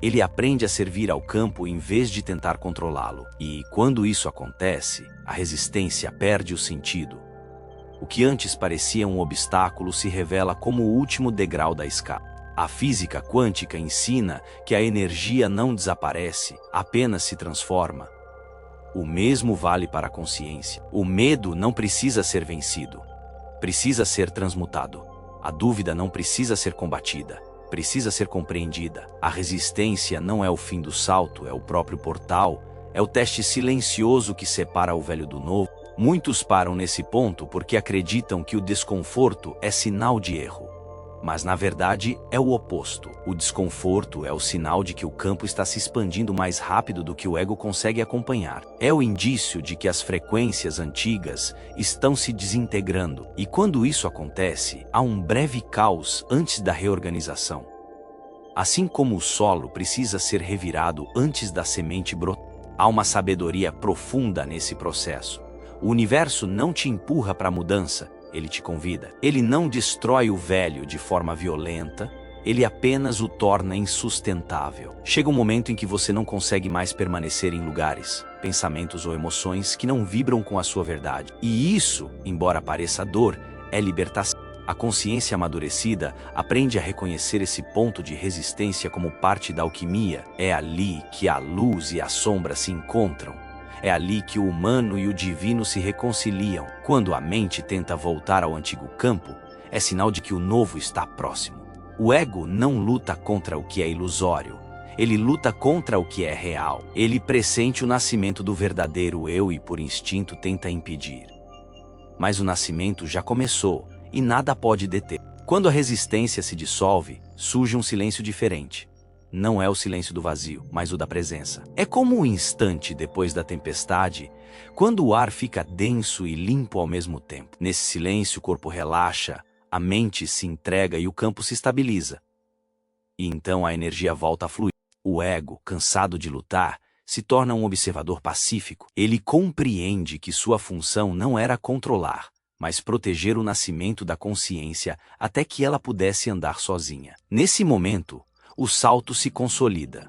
Ele aprende a servir ao campo em vez de tentar controlá-lo. E, quando isso acontece, a resistência perde o sentido. O que antes parecia um obstáculo se revela como o último degrau da escada. A física quântica ensina que a energia não desaparece, apenas se transforma. O mesmo vale para a consciência. O medo não precisa ser vencido. Precisa ser transmutado. A dúvida não precisa ser combatida. Precisa ser compreendida. A resistência não é o fim do salto, é o próprio portal. É o teste silencioso que separa o velho do novo. Muitos param nesse ponto porque acreditam que o desconforto é sinal de erro. Mas, na verdade, é o oposto. O desconforto é o sinal de que o campo está se expandindo mais rápido do que o ego consegue acompanhar. É o indício de que as frequências antigas estão se desintegrando. E quando isso acontece, há um breve caos antes da reorganização. Assim como o solo precisa ser revirado antes da semente brotar, há uma sabedoria profunda nesse processo. O universo não te empurra para a mudança. Ele te convida. Ele não destrói o velho de forma violenta, ele apenas o torna insustentável. Chega um momento em que você não consegue mais permanecer em lugares, pensamentos ou emoções que não vibram com a sua verdade. E isso, embora pareça dor, é libertação. A consciência amadurecida aprende a reconhecer esse ponto de resistência como parte da alquimia. É ali que a luz e a sombra se encontram. É ali que o humano e o divino se reconciliam. Quando a mente tenta voltar ao antigo campo, é sinal de que o novo está próximo. O ego não luta contra o que é ilusório. Ele luta contra o que é real. Ele pressente o nascimento do verdadeiro eu e, por instinto, tenta impedir. Mas o nascimento já começou e nada pode deter. Quando a resistência se dissolve, surge um silêncio diferente. Não é o silêncio do vazio, mas o da presença. É como um instante depois da tempestade, quando o ar fica denso e limpo ao mesmo tempo. Nesse silêncio, o corpo relaxa, a mente se entrega e o campo se estabiliza. E então a energia volta a fluir. O ego, cansado de lutar, se torna um observador pacífico. Ele compreende que sua função não era controlar, mas proteger o nascimento da consciência até que ela pudesse andar sozinha. Nesse momento, o salto se consolida.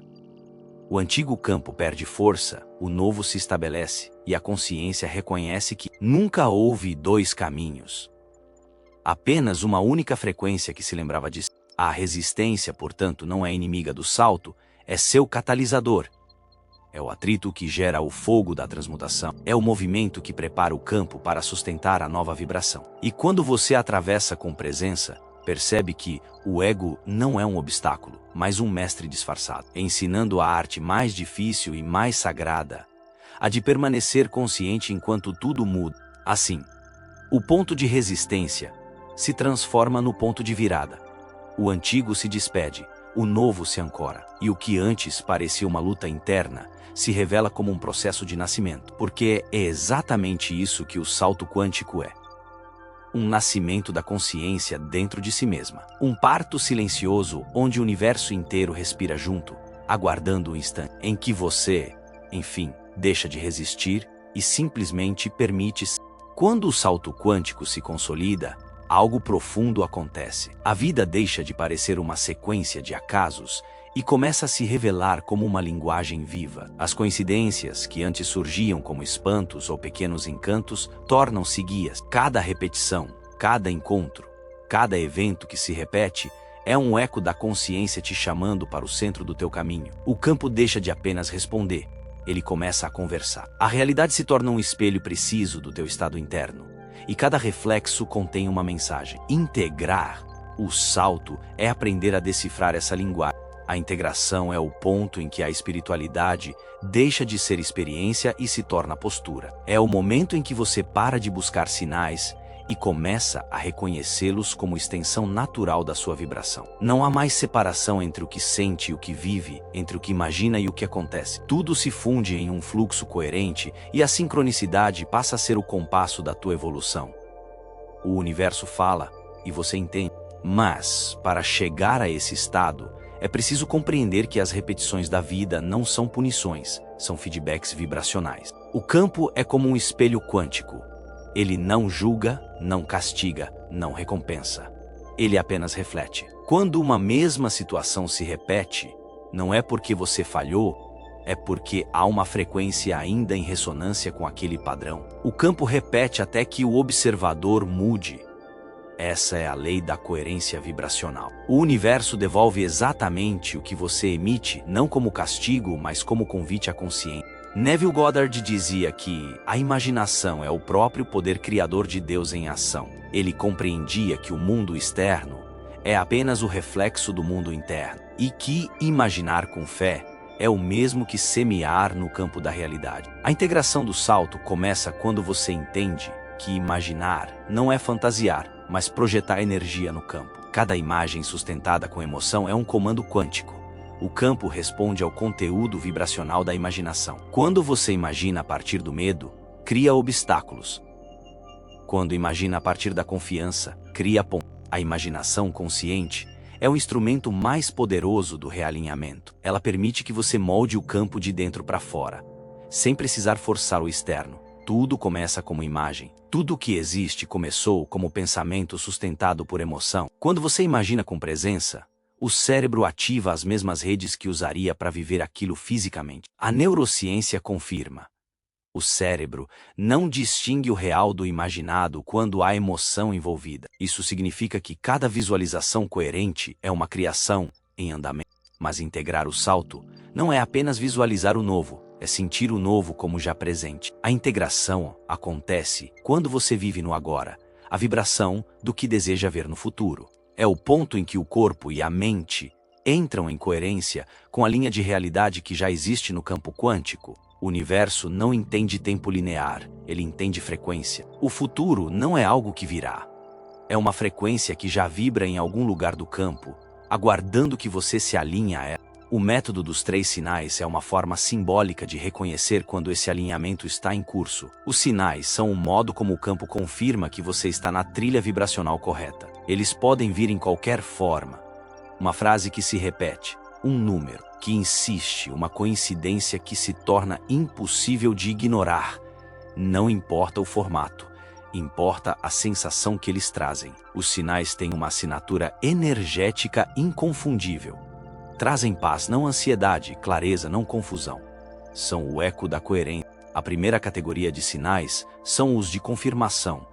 O antigo campo perde força, o novo se estabelece, e a consciência reconhece que nunca houve dois caminhos. Apenas uma única frequência que se lembrava de si. A resistência, portanto, não é inimiga do salto, é seu catalisador. É o atrito que gera o fogo da transmutação. É o movimento que prepara o campo para sustentar a nova vibração. E quando você atravessa com presença, percebe que o ego não é um obstáculo, mas um mestre disfarçado, ensinando a arte mais difícil e mais sagrada, a de permanecer consciente enquanto tudo muda. Assim, o ponto de resistência se transforma no ponto de virada. O antigo se despede, o novo se ancora, e o que antes parecia uma luta interna se revela como um processo de nascimento, porque é exatamente isso que o salto quântico é. Um nascimento da consciência dentro de si mesma. Um parto silencioso onde o universo inteiro respira junto, aguardando o instante em que você, enfim, deixa de resistir e simplesmente permite-se. Quando o salto quântico se consolida, algo profundo acontece. A vida deixa de parecer uma sequência de acasos e começa a se revelar como uma linguagem viva. As coincidências, que antes surgiam como espantos ou pequenos encantos, tornam-se guias. Cada repetição, cada encontro, cada evento que se repete é um eco da consciência te chamando para o centro do teu caminho. O campo deixa de apenas responder, ele começa a conversar. A realidade se torna um espelho preciso do teu estado interno, e cada reflexo contém uma mensagem. Integrar o salto é aprender a decifrar essa linguagem. A integração é o ponto em que a espiritualidade deixa de ser experiência e se torna postura. É o momento em que você para de buscar sinais e começa a reconhecê-los como extensão natural da sua vibração. Não há mais separação entre o que sente e o que vive, entre o que imagina e o que acontece. Tudo se funde em um fluxo coerente e a sincronicidade passa a ser o compasso da tua evolução. O universo fala e você entende. Mas, para chegar a esse estado, é preciso compreender que as repetições da vida não são punições, são feedbacks vibracionais. O campo é como um espelho quântico. Ele não julga, não castiga, não recompensa. Ele apenas reflete. Quando uma mesma situação se repete, não é porque você falhou, é porque há uma frequência ainda em ressonância com aquele padrão. O campo repete até que o observador mude. Essa é a lei da coerência vibracional. O universo devolve exatamente o que você emite, não como castigo, mas como convite à consciência. Neville Goddard dizia que a imaginação é o próprio poder criador de Deus em ação. Ele compreendia que o mundo externo é apenas o reflexo do mundo interno, e que imaginar com fé é o mesmo que semear no campo da realidade. A integração do salto começa quando você entende que imaginar não é fantasiar, mas projetar energia no campo. Cada imagem sustentada com emoção é um comando quântico. O campo responde ao conteúdo vibracional da imaginação. Quando você imagina a partir do medo, cria obstáculos. Quando imagina a partir da confiança, cria pontes. A imaginação consciente é o instrumento mais poderoso do realinhamento. Ela permite que você molde o campo de dentro para fora, sem precisar forçar o externo. Tudo começa como imagem. Tudo o que existe começou como pensamento sustentado por emoção. Quando você imagina com presença, o cérebro ativa as mesmas redes que usaria para viver aquilo fisicamente. A neurociência confirma. O cérebro não distingue o real do imaginado quando há emoção envolvida. Isso significa que cada visualização coerente é uma criação em andamento. Mas integrar o salto não é apenas visualizar o novo, é sentir o novo como já presente. A integração acontece quando você vive no agora, a vibração do que deseja ver no futuro. É o ponto em que o corpo e a mente entram em coerência com a linha de realidade que já existe no campo quântico. O universo não entende tempo linear, ele entende frequência. O futuro não é algo que virá. É uma frequência que já vibra em algum lugar do campo, aguardando que você se alinhe a ela. O método dos 3 sinais é uma forma simbólica de reconhecer quando esse alinhamento está em curso. Os sinais são o modo como o campo confirma que você está na trilha vibracional correta. Eles podem vir em qualquer forma. Uma frase que se repete, um número que insiste, uma coincidência que se torna impossível de ignorar. Não importa o formato, importa a sensação que eles trazem. Os sinais têm uma assinatura energética inconfundível. Trazem paz, não ansiedade, clareza, não confusão. São o eco da coerência. A primeira categoria de sinais são os de confirmação.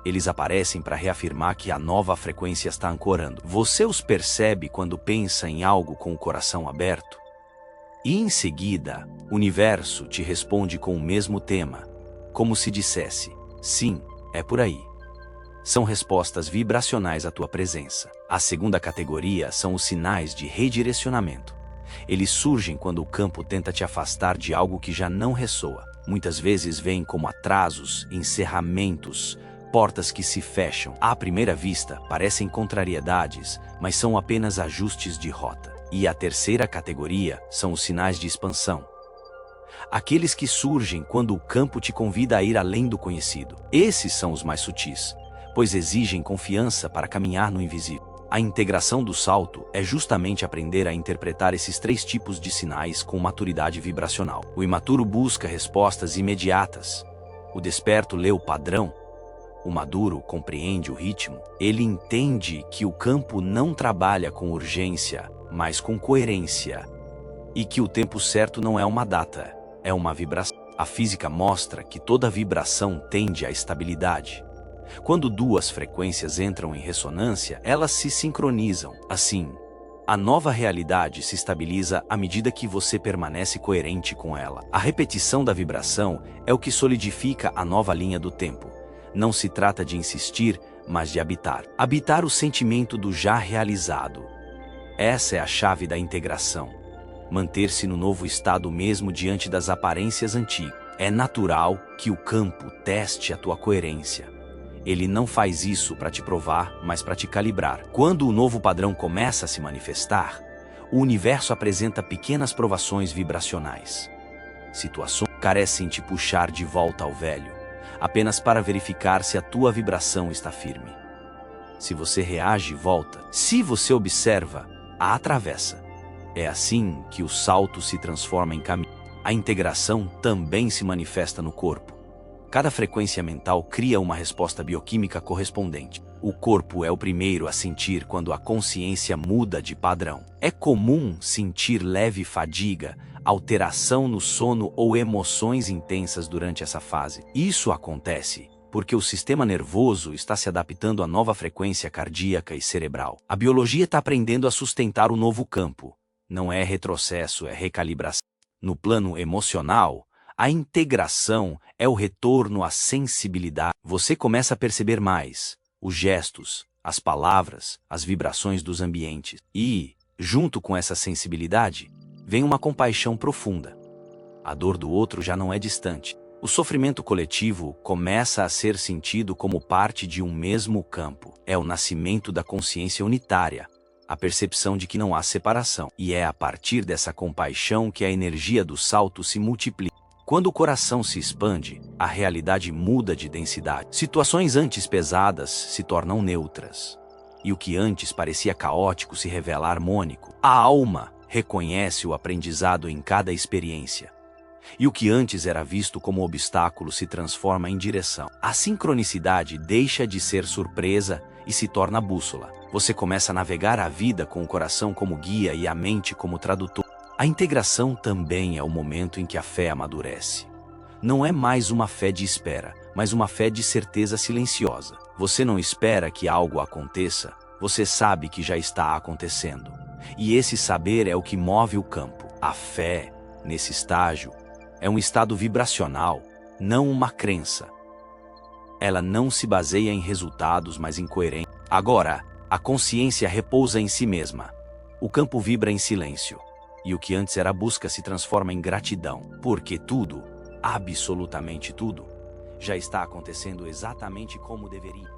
Eles aparecem para reafirmar que a nova frequência está ancorando. Você os percebe quando pensa em algo com o coração aberto. E em seguida, o universo te responde com o mesmo tema, como se dissesse, sim, é por aí. são respostas vibracionais à tua presença. A segunda categoria são os sinais de redirecionamento. Eles surgem quando o campo tenta te afastar de algo que já não ressoa. Muitas vezes vêm como atrasos, encerramentos, portas que se fecham. À primeira vista, parecem contrariedades, mas são apenas ajustes de rota. E a terceira categoria são os sinais de expansão. Aqueles que surgem quando o campo te convida a ir além do conhecido. Esses são os mais sutis, pois exigem confiança para caminhar no invisível. A integração do salto é justamente aprender a interpretar esses três tipos de sinais com maturidade vibracional. O imaturo busca respostas imediatas. O desperto lê o padrão. O maduro compreende o ritmo. Ele entende que o campo não trabalha com urgência, mas com coerência. E que o tempo certo não é uma data, é uma vibração. A física mostra que toda vibração tende à estabilidade. Quando duas frequências entram em ressonância, elas se sincronizam. Assim, a nova realidade se estabiliza à medida que você permanece coerente com ela. A repetição da vibração é o que solidifica a nova linha do tempo. Não se trata de insistir, mas de habitar. Habitar o sentimento do já realizado. Essa é a chave da integração. Manter-se no novo estado mesmo diante das aparências antigas. É natural que o campo teste a tua coerência. Ele não faz isso para te provar, mas para te calibrar. Quando o novo padrão começa a se manifestar, o universo apresenta pequenas provações vibracionais. Situações que carecem te puxar de volta ao velho, apenas para verificar se a tua vibração está firme. Se você reage, volta. Se você observa, a atravessa. É assim que o salto se transforma em caminho. A integração também se manifesta no corpo. Cada frequência mental cria uma resposta bioquímica correspondente. O corpo é o primeiro a sentir quando a consciência muda de padrão. É comum sentir leve fadiga, alteração no sono ou emoções intensas durante essa fase. Isso acontece porque o sistema nervoso está se adaptando à nova frequência cardíaca e cerebral. A biologia está aprendendo a sustentar o novo campo. Não é retrocesso, é recalibração. No plano emocional, a integração é o retorno à sensibilidade. Você começa a perceber mais os gestos, as palavras, as vibrações dos ambientes. E, junto com essa sensibilidade, vem uma compaixão profunda. A dor do outro já não é distante. O sofrimento coletivo começa a ser sentido como parte de um mesmo campo. É o nascimento da consciência unitária, a percepção de que não há separação. E é a partir dessa compaixão que a energia do salto se multiplica. Quando o coração se expande, a realidade muda de densidade. Situações antes pesadas se tornam neutras. E o que antes parecia caótico se revela harmônico. A alma reconhece o aprendizado em cada experiência. E o que antes era visto como obstáculo se transforma em direção. A sincronicidade deixa de ser surpresa e se torna bússola. Você começa a navegar a vida com o coração como guia e a mente como tradutor. A integração também é o momento em que a fé amadurece. Não é mais uma fé de espera, mas uma fé de certeza silenciosa. Você não espera que algo aconteça, você sabe que já está acontecendo. E esse saber é o que move o campo. A fé, nesse estágio, é um estado vibracional, não uma crença. Ela não se baseia em resultados, mas em coerência. Agora, a consciência repousa em si mesma. O campo vibra em silêncio. E o que antes era busca se transforma em gratidão. Porque tudo, absolutamente tudo, já está acontecendo exatamente como deveria.